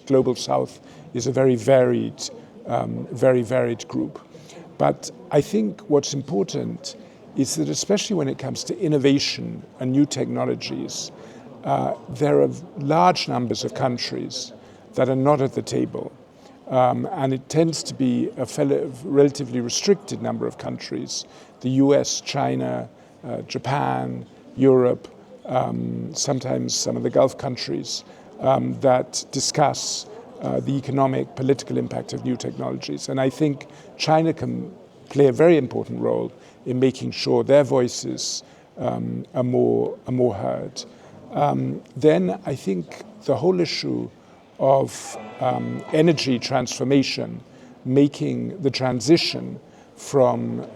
Global South is a very varied group. But I think what's important is that especially when it comes to innovation and new technologies, there are large numbers of countries that are not at the table. And it tends to be a relatively restricted number of countries, the US, China, Japan, Europe, sometimes some of the Gulf countries, that discuss the economic, political impact of new technologies. And I think China can play a very important role in making sure their voices are more heard. Then I think the whole issue of energy transformation, making the transition from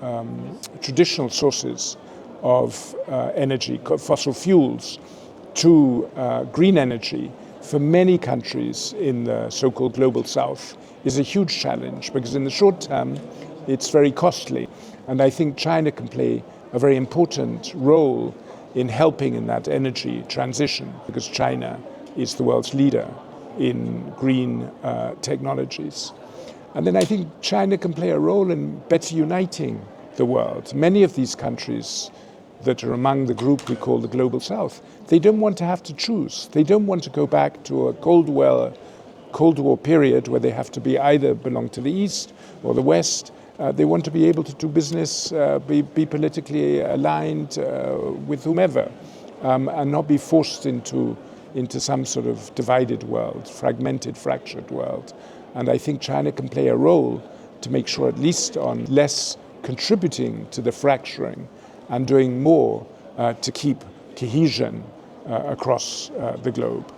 traditional sources of energy, fossil fuels, to green energy for many countries in the so-called Global South is a huge challenge, because in the short term it's very costly. And I think China can play a very important role in helping in that energy transition, because China is the world's leader in green technologies. And then I think China can play a role in better uniting the world. Many of these countries that are among the group we call the Global South, they don't want to have to choose. They don't want to go back to a Cold War period where they have to be either belong to the East or the West. They want to be able to do business, be politically aligned with whomever, and not be forced into some sort of divided world, fragmented, fractured world. And I think China can play a role to make sure, at least on less contributing to the fracturing and doing more to keep cohesion across the globe.